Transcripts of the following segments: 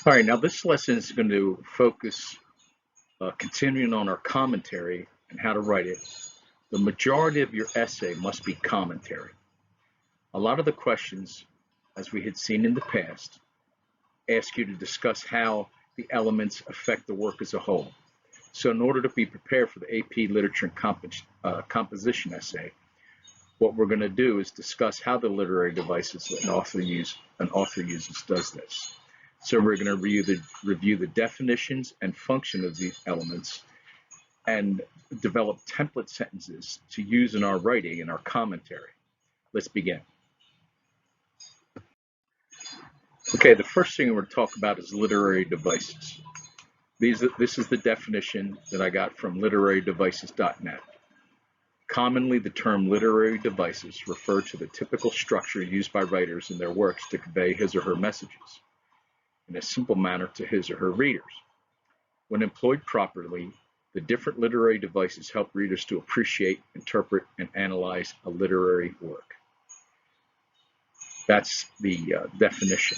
All right, now this lesson is going to focus, continuing on our commentary and how to write it. The majority of your essay must be commentary. A lot of the questions, as we had seen in the past, ask you to discuss how the elements affect the work as a whole. So in order to be prepared for the AP Literature and Composition essay, what we're going to do is discuss how the literary devices an author uses does this. So we're going to review the definitions and function of these elements and develop template sentences to use in our writing and our commentary. Let's begin. Okay, the first thing we're going to talk about is literary devices. This is the definition that I got from literarydevices.net. Commonly, the term literary devices refer to the typical structure used by writers in their works to convey his or her messages in a simple manner to his or her readers. When employed properly, the different literary devices help readers to appreciate, interpret, and analyze a literary work. That's the definition.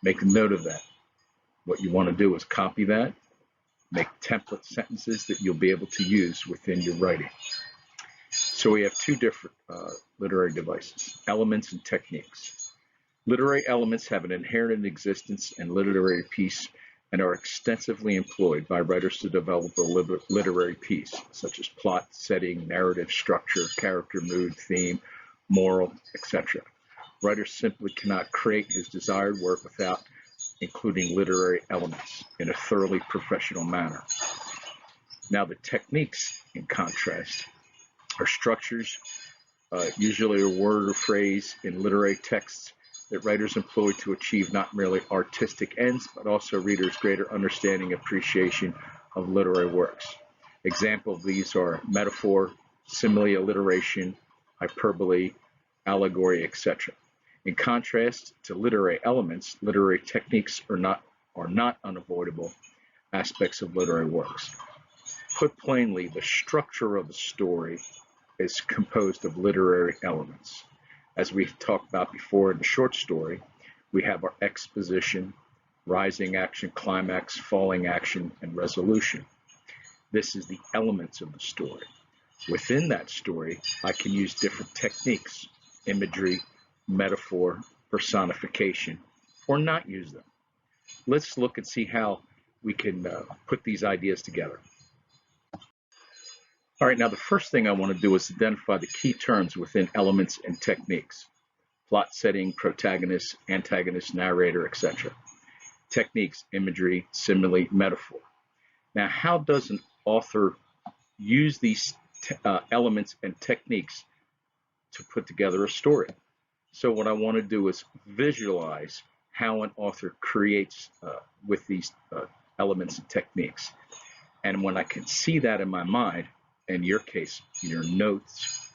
Make a note of that. What you want to do is copy that, make template sentences that you'll be able to use within your writing. So we have two different literary devices, elements and techniques. Literary elements have an inherent existence in literary piece and are extensively employed by writers to develop a literary piece, such as plot, setting, narrative, structure, character, mood, theme, moral, etc. Writers simply cannot create his desired work without including literary elements in a thoroughly professional manner. Now, the techniques, in contrast, are structures, usually a word or phrase in literary texts that writers employ to achieve not merely artistic ends, but also readers' greater understanding and appreciation of literary works. Examples of these are metaphor, simile, alliteration, hyperbole, allegory, etc. In contrast to literary elements, literary techniques are not unavoidable aspects of literary works. Put plainly, the structure of the story is composed of literary elements. As we've talked about before in the short story, we have our exposition, rising action, climax, falling action, and resolution. This is the elements of the story. Within that story, I can use different techniques, imagery, metaphor, personification, or not use them. Let's look and see how we can put these ideas together. All right, now the first thing I want to do is identify the key terms within elements and techniques. Plot setting, protagonist, antagonist, narrator, etc. Techniques, imagery, simile, metaphor. Now, how does an author use these elements and techniques to put together a story? So what I want to do is visualize how an author creates with these elements and techniques. And when I can see that in my mind, in your case, your notes,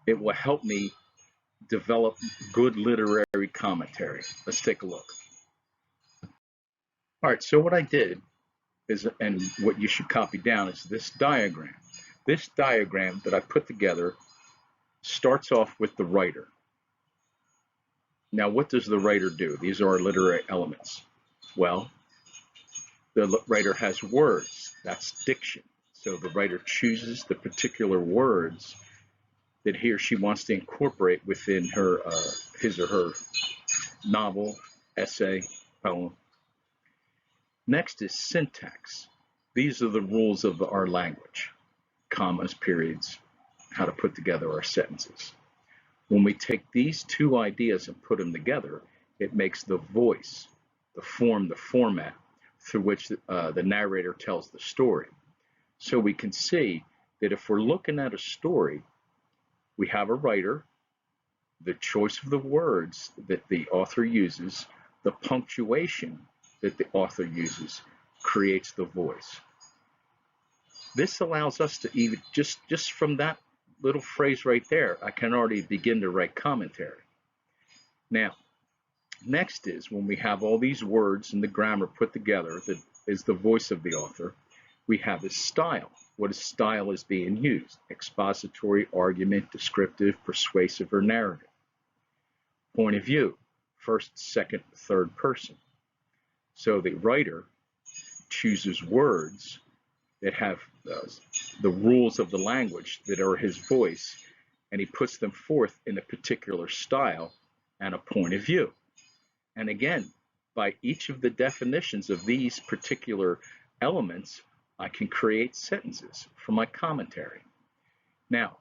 it will help me develop good literary commentary. Let's take a look. All right, so what I did is, and what you should copy down, is this diagram. This diagram that I put together starts off with the writer. Now, what does the writer do? These are our literary elements. Well, the writer has words. That's diction. So the writer chooses the particular words that he or she wants to incorporate within her, his or her novel, essay, poem. Next is syntax. These are the rules of our language, commas, periods, how to put together our sentences. When we take these two ideas and put them together, it makes the voice, the form, the format through which the narrator tells the story. So we can see that if we're looking at a story, we have a writer, the choice of the words that the author uses, the punctuation that the author uses creates the voice. This allows us to even, just from that little phrase right there, I can already begin to write commentary. Now, next is when we have all these words and the grammar put together, that is the voice of the author, we have his style. What style is being used? Expository, argument, descriptive, persuasive, or narrative. Point of view, first, second, third person. So the writer chooses words that have the rules of the language that are his voice, and he puts them forth in a particular style and a point of view. And again, by each of the definitions of these particular elements, I can create sentences for my commentary. Now,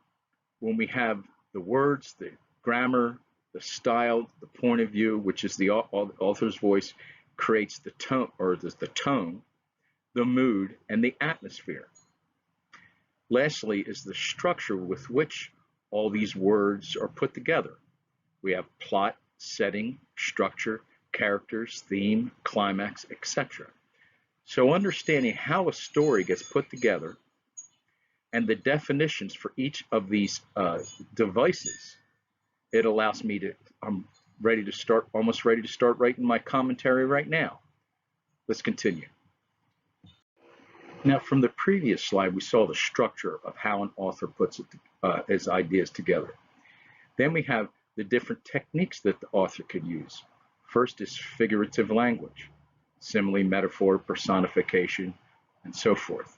when we have the words, the grammar, the style, the point of view, which is the author's voice, creates the tone, or the tone, the mood, and the atmosphere. Lastly is the structure with which all these words are put together. We have plot, setting, structure, characters, theme, climax, etc. So understanding how a story gets put together and the definitions for each of these devices, it allows me to, I'm ready to start, almost ready to start writing my commentary right now. Let's continue. Now, from the previous slide, we saw the structure of how an author puts his ideas together. Then we have the different techniques that the author could use. First is figurative language, simile, metaphor, personification, and so forth.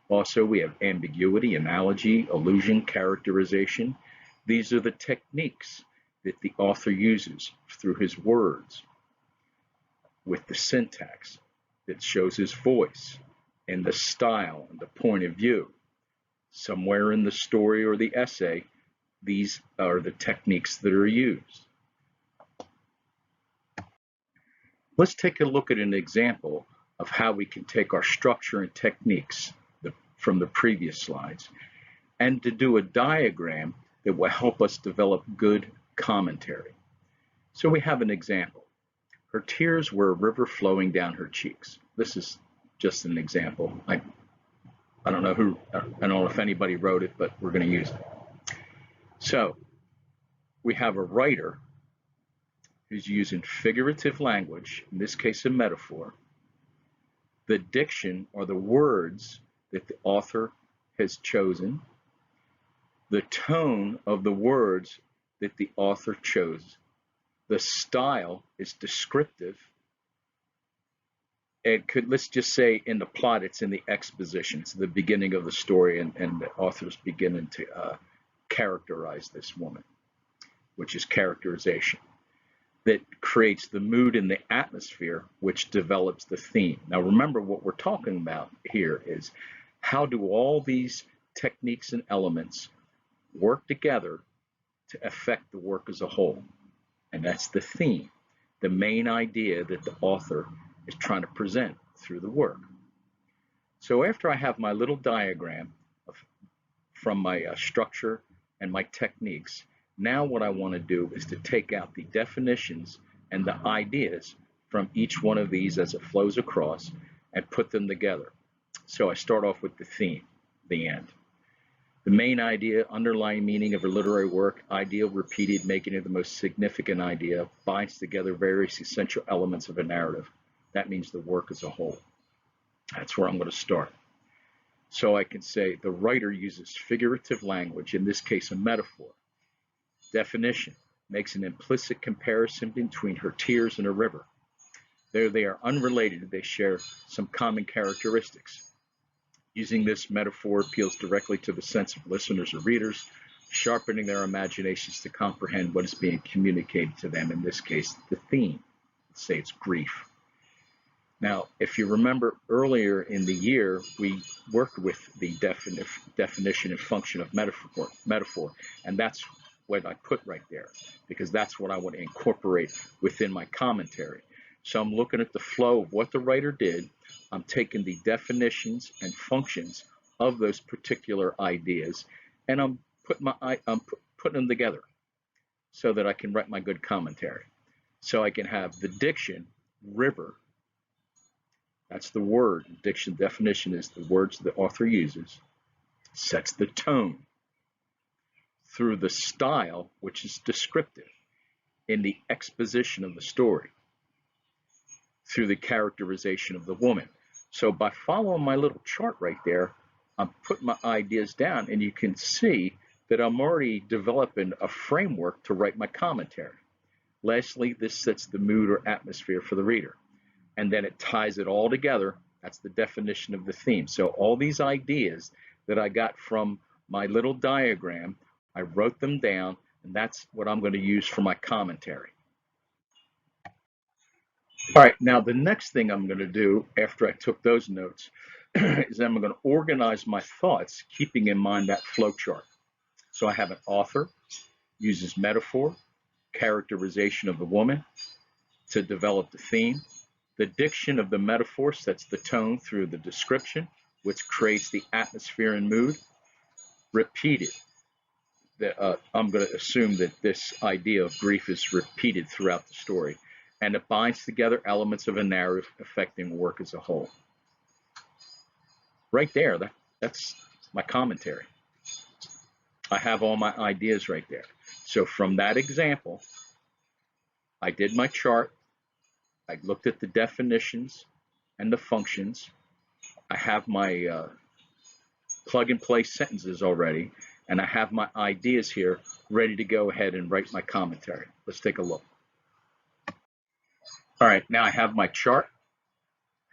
Also, we have ambiguity, analogy, allusion, characterization. These are the techniques that the author uses through his words, with the syntax that shows his voice, and the style and the point of view. Somewhere in the story or the essay, these are the techniques that are used. Let's take a look at an example of how we can take our structure and techniques from the previous slides and to do a diagram that will help us develop good commentary. So we have an example. Her tears were a river flowing down her cheeks. This is just an example. I don't know if anybody wrote it, but we're going to use it. So we have a writer who's using figurative language, in this case a metaphor, the diction or the words that the author has chosen, the tone of the words that the author chose, the style is descriptive. It could, let's just say in the plot, it's in the exposition, it's the beginning of the story, and the author's beginning to characterize this woman, which is characterization. That creates the mood and the atmosphere, which develops the theme. Now remember, what we're talking about here is how do all these techniques and elements work together to affect the work as a whole? And that's the theme, the main idea that the author is trying to present through the work. So after I have my little diagram from my structure and my techniques, now what I want to do is to take out the definitions and the ideas from each one of these as it flows across and put them together. So I start off with the theme, the end. The main idea, underlying meaning of a literary work, ideal repeated, making it the most significant idea, binds together various essential elements of a narrative. That means the work as a whole. That's where I'm going to start. So I can say the writer uses figurative language, in this case a metaphor. Definition, makes an implicit comparison between her tears and a river. There they are unrelated, they share some common characteristics. Using this metaphor appeals directly to the sense of listeners or readers, sharpening their imaginations to comprehend what is being communicated to them, in this case, the theme. Let's say it's grief. Now, if you remember earlier in the year, we worked with the definition and function of metaphor, and that's what I put right there, because that's what I want to incorporate within my commentary. So I'm looking at the flow of what the writer did. I'm taking the definitions and functions of those particular ideas, and I'm putting them together so that I can write my good commentary. So I can have the diction, river. That's the word. Diction definition is the words the author uses, sets the tone through the style, which is descriptive in the exposition of the story, through the characterization of the woman. So by following my little chart right there, I'm putting my ideas down, and you can see that I'm already developing a framework to write my commentary. Lastly, this sets the mood or atmosphere for the reader. and then it ties it all together. That's the definition of the theme. So all these ideas that I got from my little diagram, I wrote them down, and that's what I'm going to use for my commentary. All right, now the next thing I'm going to do after I took those notes is I'm going to organize my thoughts, keeping in mind that flow chart. So I have an author, uses metaphor, characterization of the woman to develop the theme. The diction of the metaphor sets the tone through the description, which creates the atmosphere and mood. Repeated. I'm going to assume that this idea of grief is repeated throughout the story, and it binds together elements of a narrative affecting work as a whole. Right there, that's my commentary. I have all my ideas right there. So from that example, I did my chart. I looked at the definitions and the functions. I have my plug and play sentences already, and I have my ideas here ready to go ahead and write my commentary. Let's take a look. All right, now I have my chart,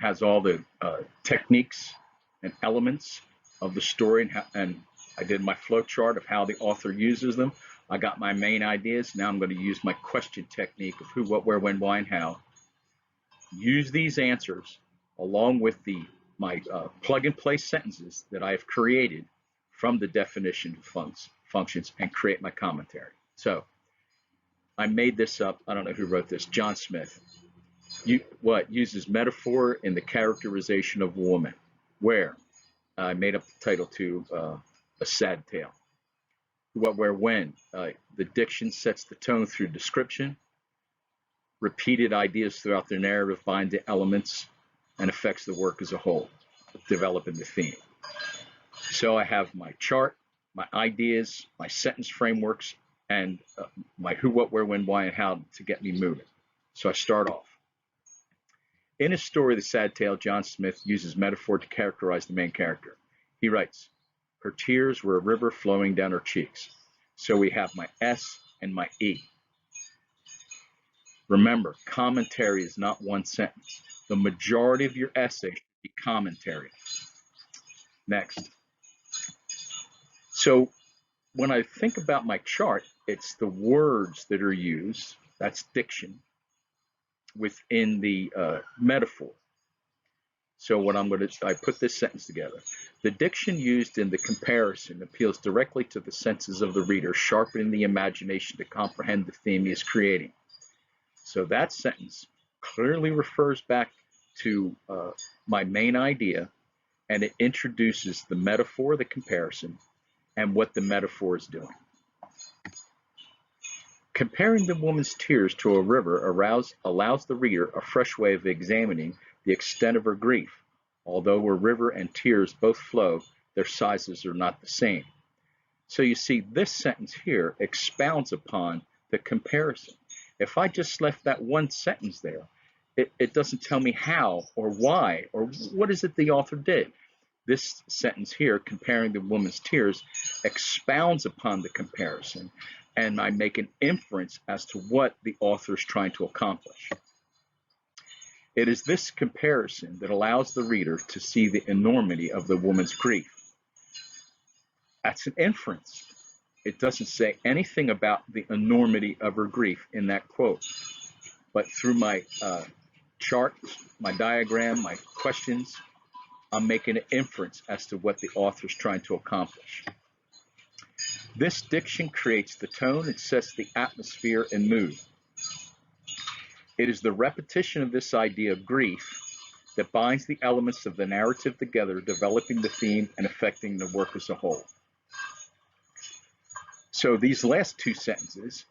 has all the techniques and elements of the story, and I did my flow chart of how the author uses them. I got my main ideas. Now I'm going to use my question technique of who, what, where, when, why, and how. Use these answers along with my plug and play sentences that I have created from the definition functions and create my commentary. So I made this up. I don't know who wrote this. John Smith. Uses metaphor in the characterization of a woman. Where? I made up the title to A Sad Tale. What, where, when? The diction sets the tone through description. Repeated ideas throughout the narrative bind the elements and affects the work as a whole, developing the theme. So I have my chart, my ideas, my sentence frameworks, and my who, what, where, when, why, and how to get me moving. So I start off. In his story, The Sad Tale, John Smith uses metaphor to characterize the main character. He writes, her tears were a river flowing down her cheeks. So we have my S and my E. Remember, commentary is not one sentence. The majority of your essay should be commentary. Next. So when I think about my chart, it's the words that are used, that's diction, within the metaphor. So what I put this sentence together. The diction used in the comparison appeals directly to the senses of the reader, sharpening the imagination to comprehend the theme he is creating. So that sentence clearly refers back to my main idea, and it introduces the metaphor, the comparison, and what the metaphor is doing. Comparing the woman's tears to a river allows the reader a fresh way of examining the extent of her grief. Although where river and tears both flow, their sizes are not the same. So you see, this sentence here expounds upon the comparison. If I just left that one sentence there, it doesn't tell me how or why or what is it the author did. This sentence here, comparing the woman's tears, expounds upon the comparison, and I make an inference as to what the author is trying to accomplish. It is this comparison that allows the reader to see the enormity of the woman's grief. That's an inference. It doesn't say anything about the enormity of her grief in that quote. But through my chart, my diagram, my questions, I'm making an inference as to what the author is trying to accomplish. This diction creates the tone, it sets the atmosphere and mood. It is the repetition of this idea of grief that binds the elements of the narrative together, developing the theme and affecting the work as a whole. So these last two sentences,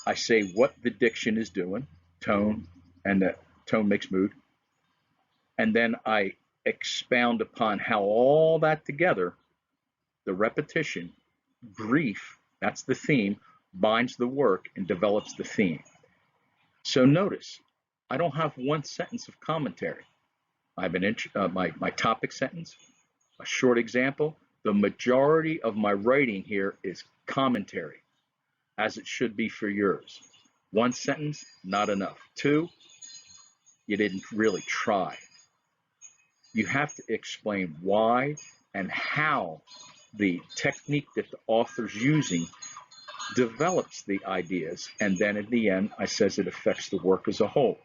I say what the diction is doing, tone, and the tone makes mood. And then I expound upon how all that together, the repetition, grief, that's the theme, binds the work and develops the theme. So notice, I don't have one sentence of commentary. I have my topic sentence, a short example. The majority of my writing here is commentary, as it should be for yours. One sentence, not enough. Two, You didn't really try. You have to explain why and how the technique that the author's using develops the ideas, and then at the end I says it affects the work as a whole.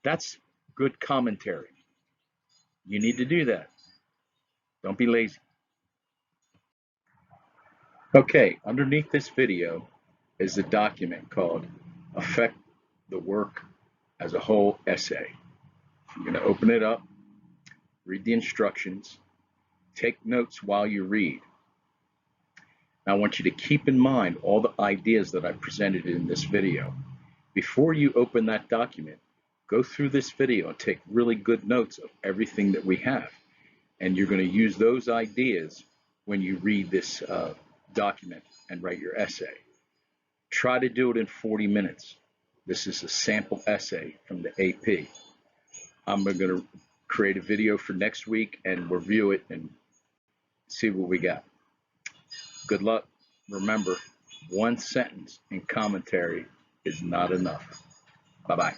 That's good commentary. You need to do that. Don't be lazy. Okay, underneath this video is a document called Affect the Work as a Whole Essay. You're going to open it up, read the instructions, take notes while you read. Now I want you to keep in mind all the ideas that I presented in this video. Before you open that document, go through this video and take really good notes of everything that we have. And you're going to use those ideas when you read this document and write your essay. Try to do it in 40 minutes. This is a sample essay from the AP. I'm going to create a video for next week and review it and see what we got. Good luck. Remember, one sentence in commentary is not enough. Bye-bye.